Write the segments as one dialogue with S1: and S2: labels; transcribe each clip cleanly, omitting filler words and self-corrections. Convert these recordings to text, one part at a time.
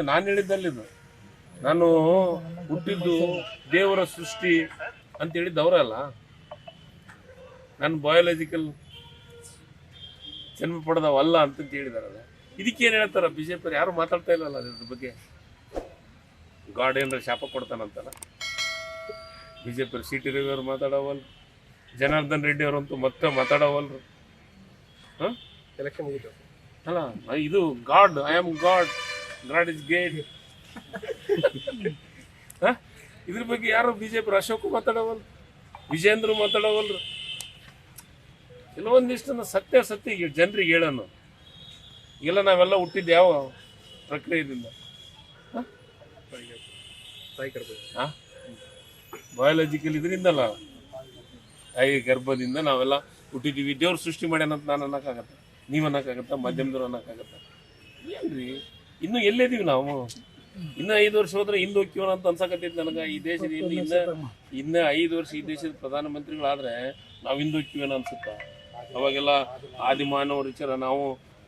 S1: ನಾನು ಹೇಳಿದ್ದಲ್ಲಿದ್ದು ನಾನು ಹುಟ್ಟಿದ್ದು ದೇವರ ಸೃಷ್ಟಿ ಅಂತ ಹೇಳಿದ್ದು ಅವರಲ್ಲ. ನಾನು ಬಯೋಲಾಜಿಕಲ್ ಜನ್ಮ ಪಡೆದವಲ್ಲ ಅಂತ ಹೇಳಿದಾರಲ್ಲ. ಇದಕ್ಕೇನು ಹೇಳ್ತಾರ ಬಿಜೆಪಿ ಯಾರು ಮಾತಾಡ್ತಾ ಇಲ್ಲಲ್ಲ ಅದ್ರ ಬಗ್ಗೆ. ಗಾಡ್ ಏನಾರ ಶಾಪ ಕೊಡ್ತಾನಂತಲ್ಲ ಬಿಜೆಪಿ. ಸಿ.ಟಿ. ರವಿ ಅವರು ಮಾತಾಡವಲ್ರು, ಜನಾರ್ದನ್ ರೆಡ್ಡಿ ಅವರಂತೂ ಮತ್ತೆ ಮಾತಾಡವಲ್ರು.
S2: ಎಲೆಕ್ಷನ್ ಮುಗಿತು
S1: ಅಲ್ಲ, ಇದು god, I am god, god is great. ಇದ್ರ ಬಗ್ಗೆ ಯಾರು ಬಿಜೆಪಿ ಅಶೋಕ್ ಮಾತಾಡವಲ್ರು, ವಿಜೇಂದ್ರ ಮಾತಾಡವಲ್ರು. ಕೆಲವೊಂದಿಷ್ಟು ಸತ್ಯ ಈಗ ಜನರಿಗೆ ಹೇಳೋಣ. ಈಗೆಲ್ಲ ನಾವೆಲ್ಲ ಹುಟ್ಟಿದ್ದು ಯಾವ ಪ್ರಕ್ರಿಯೆಯಿಂದ? ಬಯಾಲಜಿಕಲ್ ಇದರಿಂದಲ್ಲ, ತಾಯಿ ಗರ್ಭದಿಂದ ನಾವೆಲ್ಲ ಹುಟ್ಟಿದ್ದೀವಿ. ದೇವ್ರು ಸೃಷ್ಟಿ ಮಾಡ್ಯಾನಂತ ನಾನು ಅನ್ನೋಕ್ಕಾಗತ್ತೆ, ನೀವು ಅನ್ನೋಕ್ಕಾಗತ್ತ, ಮಾಧ್ಯಮದವ್ರು ಅನ್ನೋಕ್ಕಾಗತ್ತ? ಏನ್ರಿ ಇನ್ನು ಎಲ್ಲಿದ್ದೀವಿ ನಾವು? ಇನ್ನು 5 ವರ್ಷ ಹೋದ್ರೆ ಹಿಂದೆ ಹೋಗ್ತೀವನ ಅಂತ ಅನ್ಸಕತ್ತೈತಿ ನನಗೆ. ಈ ದೇಶದ ಇನ್ನು 5 ವರ್ಷ ಈ ದೇಶದ ಪ್ರಧಾನಮಂತ್ರಿಗಳಾದ್ರೆ ನಾವು ಹಿಂದೆ ಹೋಗ್ತೀವೇನೋ ಅನ್ಸುತ್ತ. ಅವಾಗೆಲ್ಲ ಆದಿಮಾನವ ವಿಚಾರ ನಾವು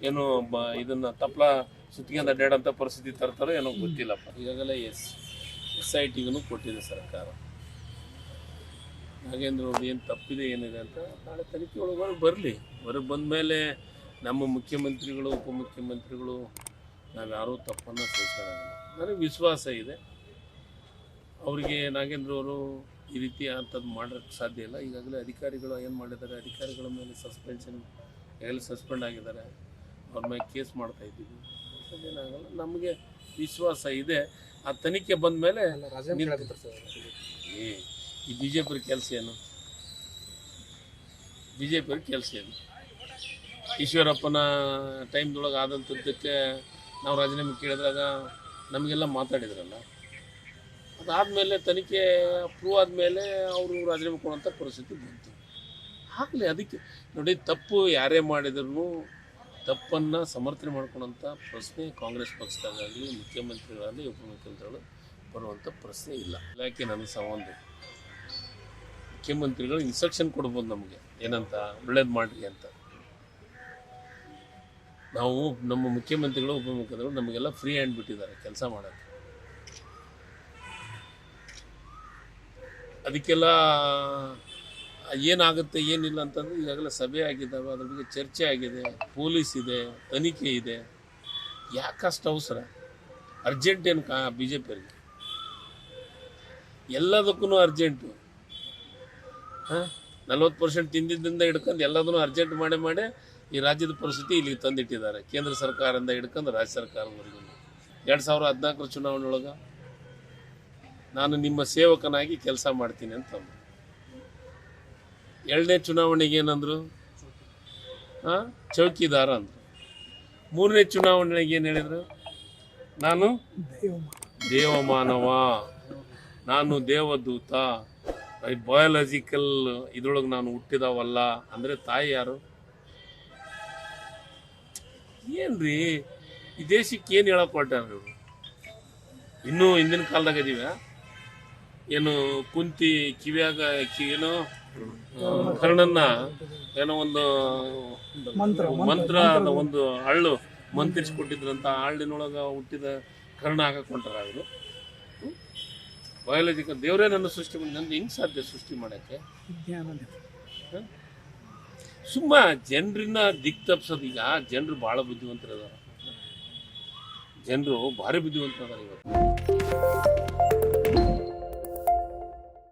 S1: ಏನು ಇದನ್ನ ತಪ್ಪಲ ಸುತ್ತಿಗೆಂದ ಅಡ್ಡಾಡಂಥ ಪರಿಸ್ಥಿತಿ ತರ್ತಾರೋ ಏನೋ ಗೊತ್ತಿಲ್ಲಪ್ಪ. ಈಗಾಗಲೇ SITಗೂ ಕೊಟ್ಟಿದೆ ಸರ್ಕಾರ. ನಾಗೇಂದ್ರ ಅವ್ರದ್ದು ಏನು ತಪ್ಪಿದೆ ಏನಿದೆ ಅಂತ ನಾಳೆ ತನಿಖೆ ಒಳಗೆ ಬರಲಿ. ಹೊರಗೆ ಬಂದ ಮೇಲೆ ನಮ್ಮ ಮುಖ್ಯಮಂತ್ರಿಗಳು, ಉಪಮುಖ್ಯಮಂತ್ರಿಗಳು ನಾವ್ಯಾರೂ ತಪ್ಪನ್ನು ಸಹಿಸೋಣ. ನನಗೆ ವಿಶ್ವಾಸ ಇದೆ ಅವರಿಗೆ. ನಾಗೇಂದ್ರ ಅವರು ಈ ರೀತಿ ಅಂಥದ್ದು ಮಾಡೋಕ್ಕೆ ಸಾಧ್ಯ ಇಲ್ಲ. ಈಗಾಗಲೇ ಅಧಿಕಾರಿಗಳು ಏನು ಮಾಡಿದ್ದಾರೆ, ಅಧಿಕಾರಿಗಳ ಮೇಲೆ ಸಸ್ಪೆನ್ಷನ್ ಈಗಾಗಲೇ ಸಸ್ಪೆಂಡ್ ಆಗಿದ್ದಾರೆ. ಅವ್ರ ಮೇಲೆ ಕೇಸ್ ಮಾಡ್ತಾಯಿದ್ದೀವಿ. ಅದೇನಾಗಲ್ಲ, ನಮಗೆ ವಿಶ್ವಾಸ ಇದೆ. ಆ ತನಿಖೆ ಬಂದ ಮೇಲೆ ಈ BJP ಕೆಲಸ ಏನು? BJP ಕೆಲಸ ಏನು? ಈಶ್ವರಪ್ಪನ ಟೈಮ್ದೊಳಗೆ ಆದಂಥದ್ದಕ್ಕೆ ನಾವು ರಾಜೀನಾಮೆ ಕೇಳಿದಾಗ ನಮಗೆಲ್ಲ ಮಾತಾಡಿದ್ರಲ್ಲ. ಅದಾದಮೇಲೆ ತನಿಖೆ ಪ್ರೂವ್ ಆದಮೇಲೆ ಅವರು ರಾಜೀನಾಮೆ ಕೊಡುವಂಥ ಪರಿಸ್ಥಿತಿ ಬಂತು. ಆಗಲಿ, ಅದಕ್ಕೆ ನೋಡಿ, ತಪ್ಪು ಯಾರೇ ಮಾಡಿದ್ರು ತಪ್ಪನ್ನು ಸಮರ್ಥನೆ ಮಾಡ್ಕೊಳ್ಳೋಂಥ ಪ್ರಶ್ನೆ ಕಾಂಗ್ರೆಸ್ ಪಕ್ಷದಾಗಲಿ, ಮುಖ್ಯಮಂತ್ರಿಗಳಾಗಲಿ, ಉಪಮುಖ್ಯಮಂತ್ರಿಗಳು ಬರುವಂಥ ಪ್ರಶ್ನೆ ಇಲ್ಲ. ಯಾಕೆ ನನ್ನ ಸಂಬಂಧ ಮುಖ್ಯಮಂತ್ರಿಗಳು ಇನ್ಸ್ಟ್ರಕ್ಷನ್ ಕೊಡ್ಬೋದು ನಮಗೆ, ಏನಂತ, ಒಳ್ಳೇದು ಮಾಡಿರಿ ಅಂತ. ನಾವು ನಮ್ಮ ಮುಖ್ಯಮಂತ್ರಿಗಳು, ಉಪಮುಖ್ಯಮಂತ್ರಿಗಳು ನಮಗೆಲ್ಲ ಫ್ರೀ ಹ್ಯಾಂಡ್ ಬಿಟ್ಟಿದ್ದಾರೆ ಕೆಲಸ ಮಾಡೋಕ್ಕೆ. ಅದಕ್ಕೆಲ್ಲ ಏನಾಗುತ್ತೆ ಏನಿಲ್ಲ ಅಂತಂದ್ರೆ ಈಗಾಗಲೇ ಸಭೆ ಆಗಿದ್ದಾವೆ, ಅದ್ರ ಬಗ್ಗೆ ಚರ್ಚೆ ಆಗಿದೆ, ಪೊಲೀಸ್ ಇದೆ, ತನಿಖೆ ಇದೆ. ಯಾಕಷ್ಟು ಅವಸರ? ಅರ್ಜೆಂಟ್ ಏನು BJPಯವರಿಗೆ? ಎಲ್ಲದಕ್ಕೂ ಅರ್ಜೆಂಟು. 40% ತಿಂದಿದ್ದರಿಂದ ಹಿಡ್ಕೊಂಡು ಎಲ್ಲದನ್ನೂ ಅರ್ಜೆಂಟ್ ಮಾಡಿ ಈ ರಾಜ್ಯದ ಪರಿಸ್ಥಿತಿ ಇಲ್ಲಿಗೆ ತಂದಿಟ್ಟಿದ್ದಾರೆ. ಕೇಂದ್ರ ಸರ್ಕಾರದಿಂದ ಹಿಡ್ಕೊಂಡು ರಾಜ್ಯ ಸರ್ಕಾರದವರೆಗೂ. 2014 ಚುನಾವಣೆ ಒಳಗೆ ನಾನು ನಿಮ್ಮ ಸೇವಕನಾಗಿ ಕೆಲಸ ಮಾಡ್ತೀನಿ ಅಂತ. 2ನೇ ಚುನಾವಣೆಗೆ ಏನಂದ್ರು? ಚೌಕಿದಾರ ಅಂದರು. 3ನೇ ಚುನಾವಣೆಗೆ ಏನು ಹೇಳಿದರು? ನಾನು ದೇವಮಾನವ, ನಾನು ದೇವದೂತ, ಬಯಾಲಜಿಕಲ್ ಇದ್ರೊಳಗೆ ನಾನು ಹುಟ್ಟಿದವಲ್ಲ. ಅಂದರೆ ತಾಯಿ ಯಾರು? ಏನ್ರಿ ಈ ದೇಶಕ್ಕೆ ಏನು ಹೇಳಕ್ ಹೊರಟಾರ ಇವರು? ಇನ್ನೂ ಹಿಂದಿನ ಕಾಲದಾಗ ಇದೀವ ಏನು? ಕುಂತಿ ಕಿವಿಯಾಗ ಏನೋ ಕರ್ಣನ್ನ ಏನೋ ಒಂದು ಮಂತ್ರ ಒಂದು ಹಳ್ಳು ಮಂತ್ರಿಸ್ಕೊಟ್ಟಿದ್ರಂತ. ಹಳ್ಳಿನೊಳಗೆ ಹುಟ್ಟಿದ ಕರ್ಣ ಹಾಕೊಂಡ್ರ ಅವರು. ಬಯಾಲಜಿಕಲ್ ದೇವರೇ ನನ್ನ ಸೃಷ್ಟಿ ಮಾಡಿ, ನಂದು ಹೆಂಗೆ ಸಾಧ್ಯ ಸೃಷ್ಟಿ ಮಾಡೋಕ್ಕೆ? ಸುಮ್ಮ ಜನರನ್ನ ದಿಕ್ ತಪ್ಸೋದು. ಈಗ ಜನರು ಭಾಳ ಬುದ್ಧಿವಂತರದಾರ, ಜನರು ಭಾರಿ ಬುದ್ಧಿವಂತರದಾರ ಇವತ್ತು.